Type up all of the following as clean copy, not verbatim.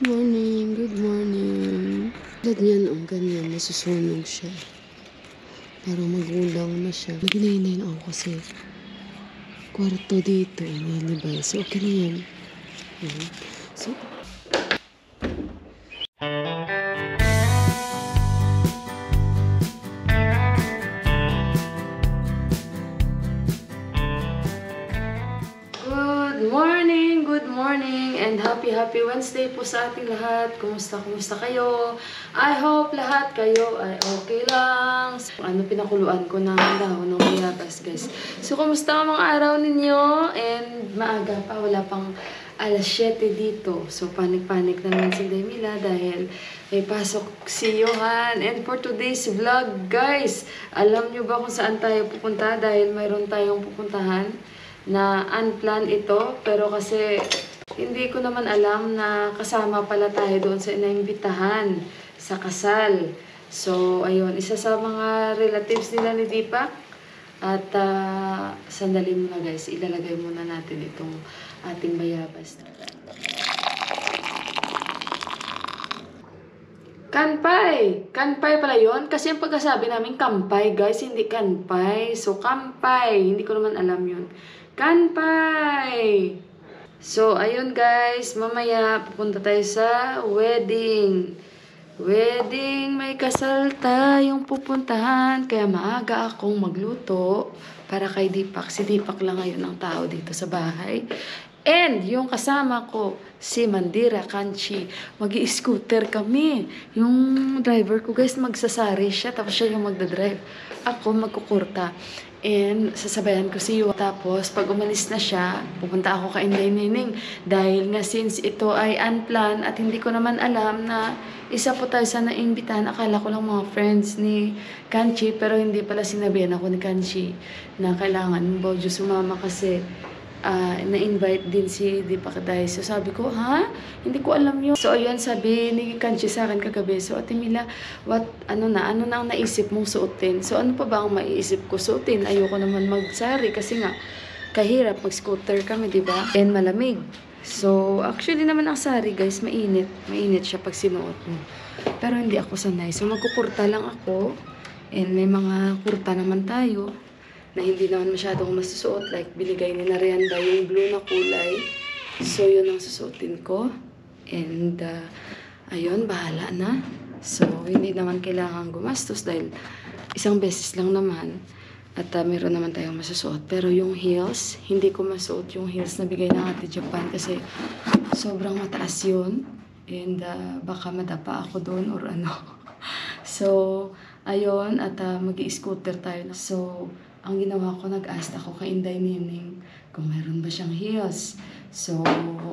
morning, good morning. Ganyan, ganyan, nasusunog siya. Parang magulang na siya. Naginayin ako kasi kwarto dito, may libay. So, okay na yan. So, good morning, and happy Wednesday po sa ating lahat. Kumusta kayo? I hope lahat kayo ay okay lang. Pinakuluan ko ng dahon ng bayabas, guys. So, kumusta ang mga araw ninyo? And maaga pa, wala pang alas 7 dito. So, panik-panik na naman si Demila dahil may pasok si Johan. And for today's vlog, guys, alam nyo ba kung saan tayo pupunta? Dahil mayroon tayong pupuntahan na unplanned ito, pero kasi hindi ko naman alam na kasama pala tayo doon sa inaimbitahan sa kasal. So, ayun, isa sa mga relatives nila ni Deepak. At sandali muna, guys, ilalagay muna natin itong ating bayabas. Kanpay! Kanpay pala yun. Kasi yung pagkasabi namin kampay, guys, hindi kanpay. So, kampay. Hindi ko naman alam yun. Kanpay! So, ayun guys, mamaya pupunta tayo sa wedding. Wedding, may kasal tayong pupuntahan. Kaya maaga akong magluto para kay Deepak. Si Deepak lang ngayon ang tao dito sa bahay. And yung kasama ko, si Mandira Kanchi, mag-i-scooter kami. Yung driver ko, guys, magsasari siya. Tapos siya yung magdadrive. Ako magkukurta. And sasabayan ko si Yu. Tapos pag umalis na siya, pupunta ako kay Inday Nining. Dahil nga since ito ay unplanned at hindi ko naman alam na isa po tayo sa naimbitahan. Akala ko lang mga friends ni Kanchi, pero hindi pala sinabihan ako ni Kanchi na kailangan Bojo sumama kasi na-invite din si Deepak Day. So sabi ko, ha? Hindi ko alam yun. So ayun, sabi ni Kanchi sa akin kagabi. So Ate Mila, ano na ang naisip mong suotin? So ano pa ba ang maiisip ko suotin? Ayoko naman magsari kasi nga kahirap, mag-scooter kami, di ba? And malamig. So actually naman ang sari, guys, mainit. Mainit siya pag sinuot mo. Pero hindi ako sanay. So magkukurta lang ako. And may mga kurta naman tayo na hindi naman masyadong masusuot. Like, binigay ni Narianda yung blue na kulay. So, yun ang susuotin ko. And, ayun, bahala na. So, hindi naman kailangan gumastos dahil isang beses lang naman. At meron naman tayong masusuot. Pero yung heels, hindi ko masuot yung heels na bigay ng Ate Japan kasi sobrang mataas yun. And, baka madapa ako doon or ano. So, ayun, at mag-i-scooter tayo. So, ang ginawa ko, nag-ask ako kay Inday Nining kung mayroon ba siyang heels. So,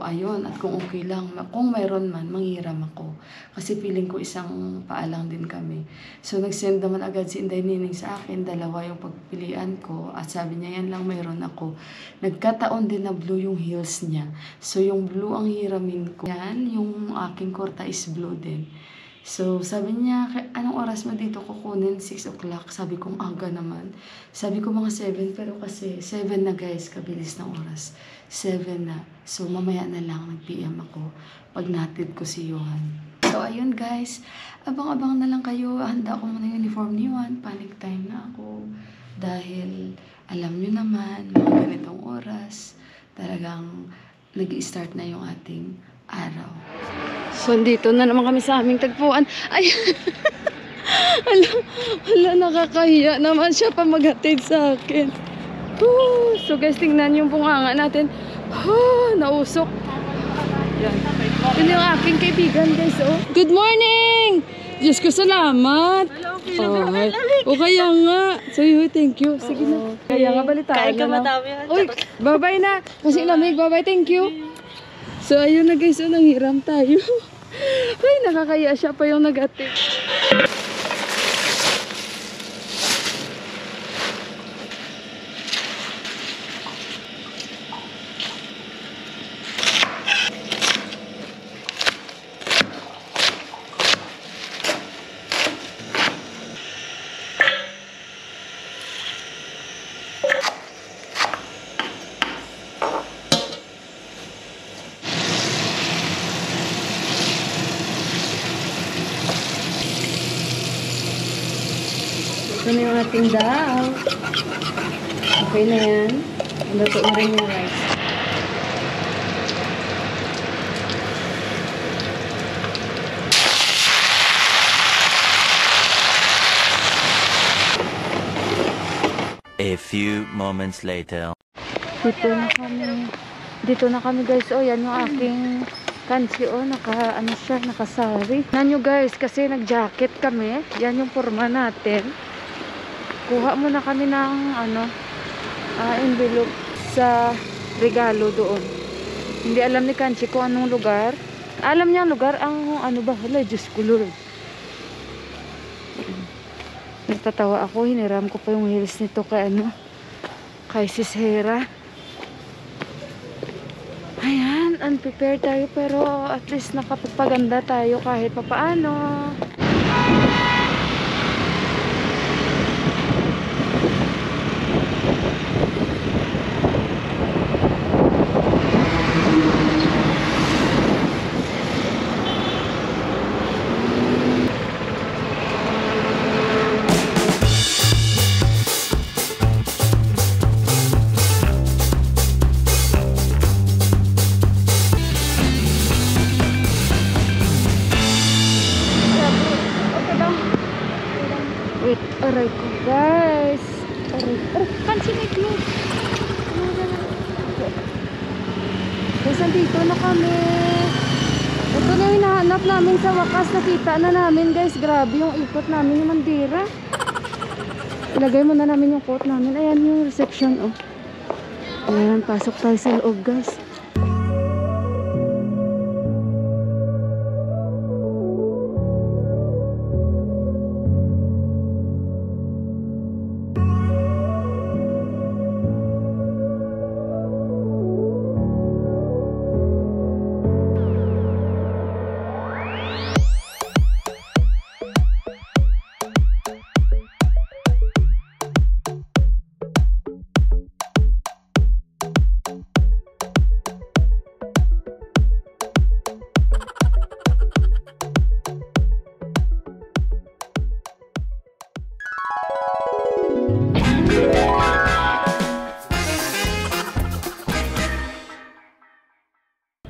ayun. At kung okay lang, kung mayroon man, manghiram ako. Kasi feeling ko isang paalang din kami. So, nag-send naman agad si Inday Nining sa akin. Dalawa yung pagpilian ko. At sabi niya, yan lang mayroon ako. Nagkataon din na blue yung heels niya. So, yung blue ang hiramin ko. Yan, yung aking kurta is blue din. So, sabi niya, anong oras mo dito kukunin? 6 o'clock. Sabi kong aga naman. Sabi ko mga 7, pero kasi 7 na, guys, kabilis ng oras. 7 na. So, mamaya na lang nag-PM ako pag natid ko si Johan. So, ayun, guys. Abang-abang na lang kayo. Handa ko muna yung uniform ni Johan. Panic time na ako. Dahil, alam nyo naman, mga ganitong oras, talagang nag-i-start na yung ating araw. So, dito na naman kami sa aming tagpuan. Ay! Hala, nakakahiya naman siya pa maghatid sa akin. So, guys, tingnan yung bunganga natin. Nausok. Yan. Yun yung aking kaibigan, guys. Oh. Good morning! Diyos ko, salamat. O kaya nga. So, thank you. Sige na. Kaya nga, balitaan na lang. Kaya ka madami. Uy, bye-bye na. Kasi lamig, bye-bye. Thank you. So, ayun na, guys. Nanghiram tayo. Ay, nakakaya siya pa yung nag-atid. ang ating dal. Okay na yan. Luto na rin yung rice. A few moments later. Dito na kami guys. Oh, yan yung aking kansi. Oh, nakasari. Yan nyo guys, kasi nag-jacket kami. Yan yung forma natin. Kuha muna kami ng envelope sa regalo doon. Hindi alam ni Kanchi kung anong lugar. Alam niya ang lugar, ang ano ba? Hala, Diyos ko Lord. Nagtatawa ako, hiniram ko pa yung heels nito kay Sis Hera. Ayan, unprepared tayo pero at least nakapagpaganda tayo kahit papaano. Wait, aray ko guys. Kansi may clue. Guys, andito na kami. Ito na yung hinahanap namin sa wakas. Nakita na namin guys. Grabe yung ikot namin yung Mandira. Ilagay mo na namin yung coat namin. Ayan yung reception. Oh. Ayan, pasok tayo sa loob guys.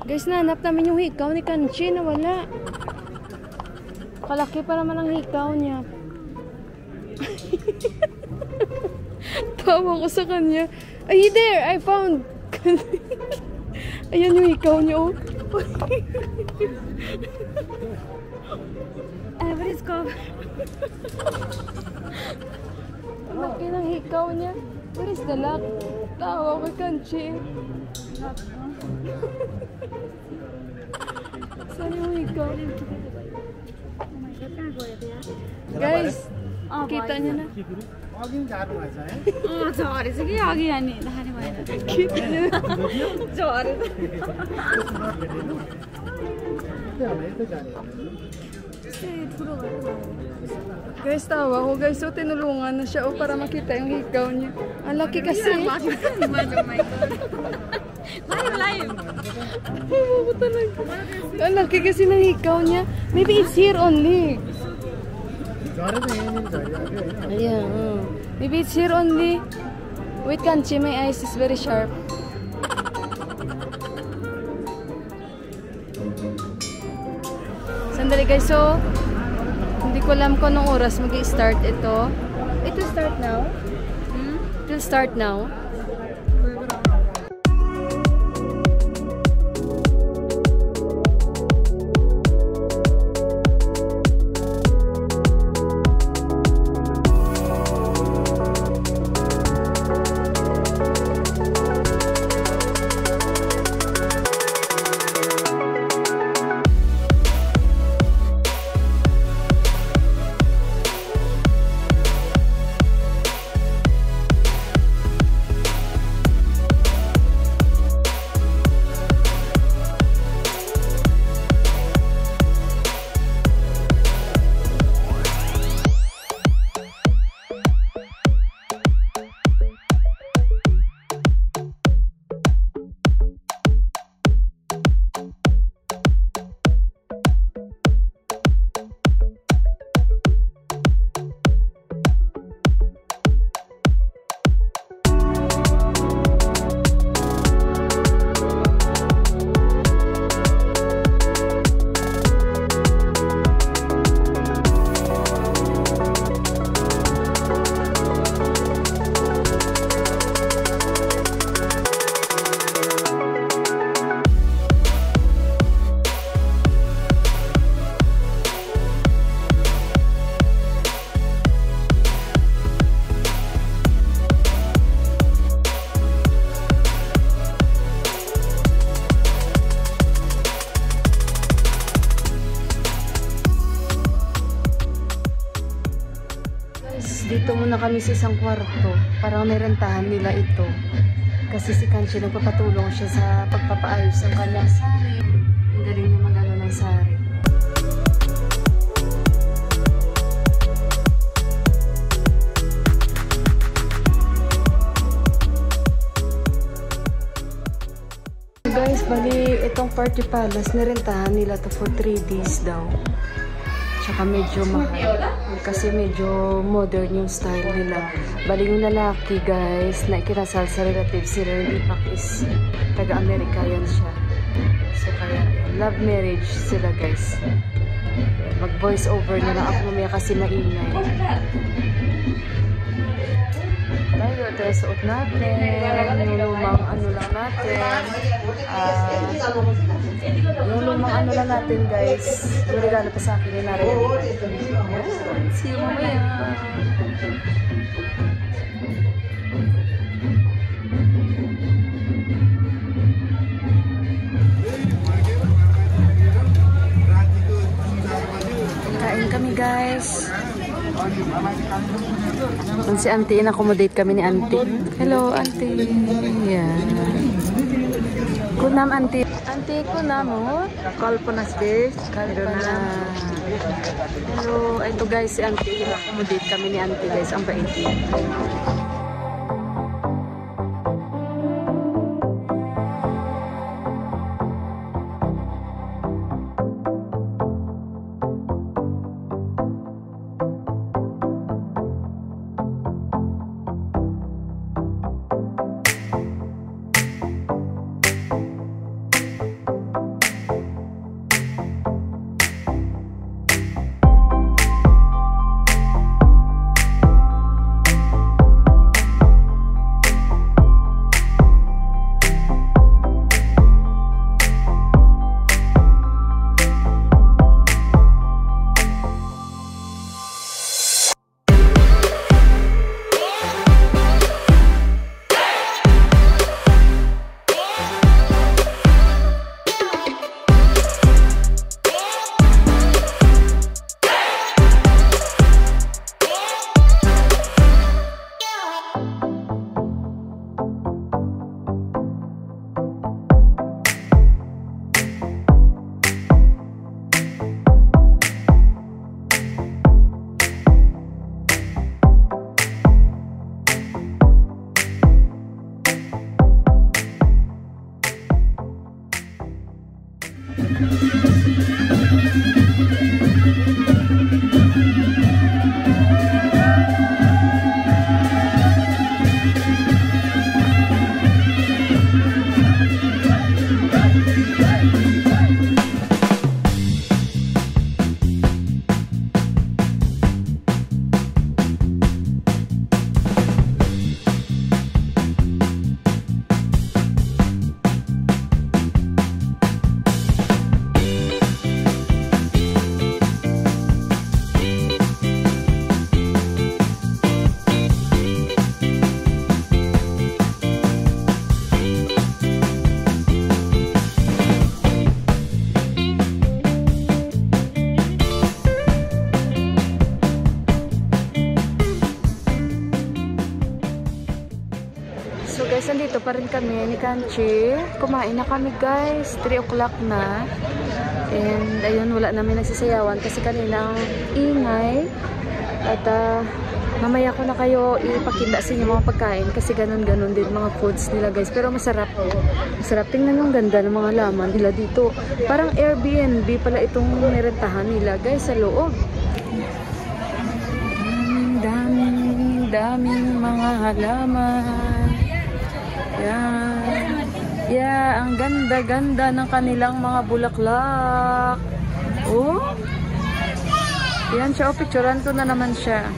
Guys, nahanap namin yung hikaw ni Kanchi na wala. Kalaki pa naman ang hikaw niya. Tawa ko sa kanya. Ay, there! I found! Ayan yung hikaw niya, oh. What is called? Laki ng hikaw niya. Where is the lock? Tawa ko, Kanchi. Saan yung hikaw? Guys, kita niya na. Kita niya na. Guys, tawa ko guys. So, tinulungan na siya para makita yung hikaw niya. Ang laki kasi. Live. Oh, talaga. Ang laki kasi ng hikaw niya. Maybe it's here only. Ayan. Maybe it's here only. Wait, Kanchi, my eyes is very sharp. Sandali guys, so hindi ko alam kung anong oras mag-i-start ito. It will start now. It will start now. kami sa isang kwarto. Parang nirentahan nila ito. Kasi si Kanchi nagpapatulong siya sa pagpapaayos ng kanyang sari. Ang galing niya mag-ano ng sari. Guys, bali itong party palace, nirentahan nila to for 3 days daw. Tsaka medyo mahal. Kasi medyo modern yung style nila. Bali yung lalaki guys, na ikinasal sa relatives nila yung ipak is taga-America yan siya. So kaya love marriage sila guys. Mag-voice over na lang ako mamaya kasi maingay. Tayo, ito yung suot natin. Yung lumang ano lang natin. Yung lumang ano lang natin guys. Yung regalo pa sa akin yung narinig. See you mamaya. Kain kami guys. Si auntie, in-accommodate kami ni auntie. Hello auntie. Yan. Kunam auntie. Auntie, kunam mo? Call po na space. Pero na. Hello. Ito guys, si auntie. In-accommodate kami ni auntie guys. Ang bait. So guys, andito pa rin kami ni Kanchi. Kumain na kami guys. 3 o'clock na. And ayun, wala namin nagsasayawan kasi kanina ang ingay. At mamaya ko na kayo ipakita sa inyo mga pagkain kasi ganun-ganun din mga foods nila guys. Pero masarap. Masarap. Tingnan yung ganda ng mga laman nila dito. Parang Airbnb pala itong nirentahan nila guys sa loob. Daming mga halaman. Yan. Yeah, ang ganda-ganda ng kanilang mga bulaklak. Oh. Yan siya. Oh, picturean ko na naman siya.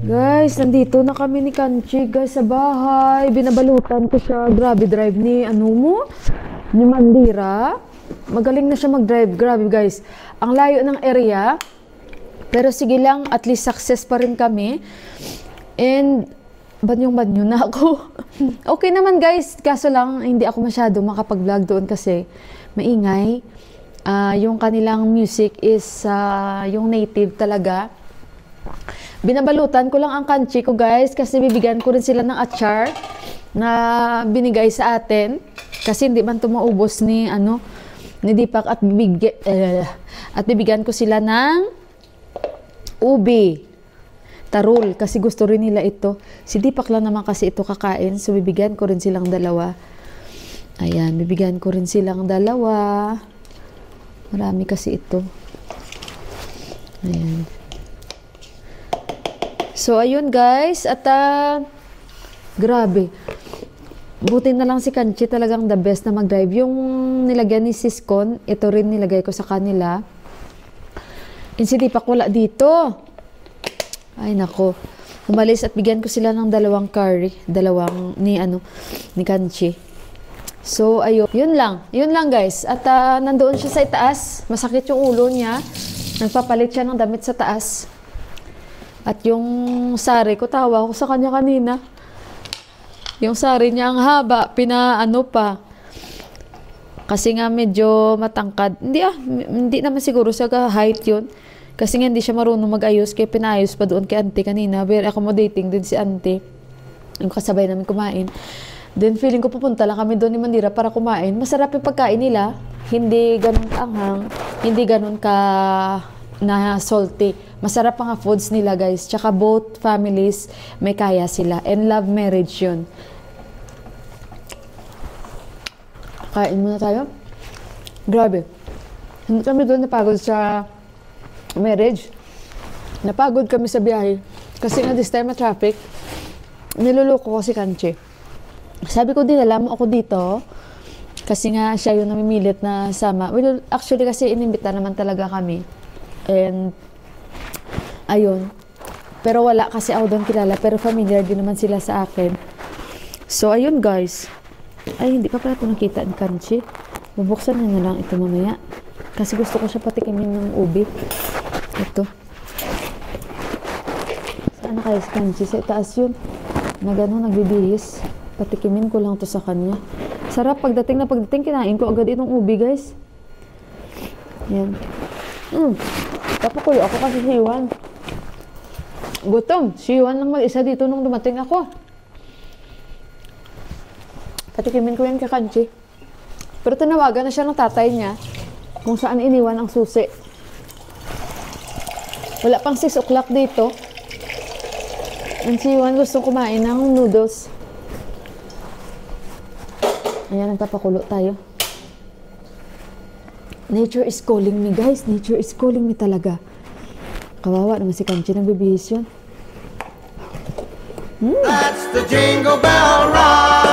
Guys, nandito na kami ni Kanchi, guys, sa bahay. Binabalutan ko siya. Grabe drive ni, ni Mandira. Magaling na siya mag-drive. Grabe, guys. Ang layo ng area. Pero sige lang, at least success pa rin kami. And, banyong-banyo na ako. Okay naman, guys. Kaso lang, hindi ako masyado makapag-vlog doon kasi maingay. Yung kanilang music is yung native talaga. Binabalutan ko lang ang Kanchi ko, guys, kasi bibigyan ko rin sila ng achar na binigay sa atin kasi hindi man tumaubos ni ni Deepak at bibigyan ko sila ng ubi tarul kasi gusto rin nila ito. Si Deepak lang naman kasi ito kakain, so bibigyan ko rin silang dalawa. Ayan, bibigyan ko rin silang dalawa. Marami kasi ito. Ayan. So, ayun, guys. At, grabe. Buti na lang si Kanchi, talagang the best na mag-drive. Yung nilagyan ni Siskon, ito rin nilagay ko sa kanila. And si Deepak wala dito. Ay, nako. Umalis at bigyan ko sila ng dalawang curry. Dalawang ni Kanchi. So, ayun. Yun lang. Yun lang, guys. At, nandoon siya sa itaas. Masakit yung ulo niya. Nagpapalit siya ng damit sa taas. At yung sari ko, tawa ko sa kanya kanina. Yung sari niya ang haba, pinaano pa. Kasi nga medyo matangkad. Hindi naman siguro sa height yun. Kasi nga hindi siya marunong mag-ayos, kaya pinayos pa doon kay auntie kanina. Very accommodating din si auntie. Yung kasabay namin kumain. Then feeling ko pupunta lang kami doon ni Mandira para kumain. Masarap yung pagkain nila. Hindi ganun kaanghang. Hindi ganun ka na salty. Masarap ang foods nila, guys. Tsaka both families may kaya sila. And love marriage yun. Kain muna tayo. Grabe. Hindi kami doon napagod sa marriage. Napagod kami sa biyahe. Kasi nga this time na traffic, niluloko ko si Kanchi. Sabi ko din, alam mo ako dito. Kasi nga siya yung namimilit na sama. Well, actually kasi inimbita naman talaga kami. And ayun. Pero wala kasi ako doon kilala. Pero familiar din naman sila sa akin. So, ayun, guys. Ay, hindi pa pala ito nakita ni Kanchi. Bubuksan na lang ito mamaya. Kasi gusto ko siya patikimin ng ubi. Ito. Saan na kayo si Kanchi? Sa itaas yun. Na gano'n, nagbibihis. Patikimin ko lang to sa kanya. Sarap. Pagdating, kinain ko agad itong ubi, guys. Yan. Tapakulo ako kasi si Iwan. Gutom. Si Iwan lang mag-isa dito nung dumating ako. Patikimin ko yan kay Kanchi. Pero tinawagan na siya ng tatay niya kung saan iniwan ang susi. Wala pang 6 o'clock dito. And si Iwan gusto kumain ng noodles. Ayan, nagpapakulo tayo. Nature is calling me, guys. Nature is calling me talaga. Kawawa naman si Kanchi, nagbibihis yun. That's the Jingle Bell Ride.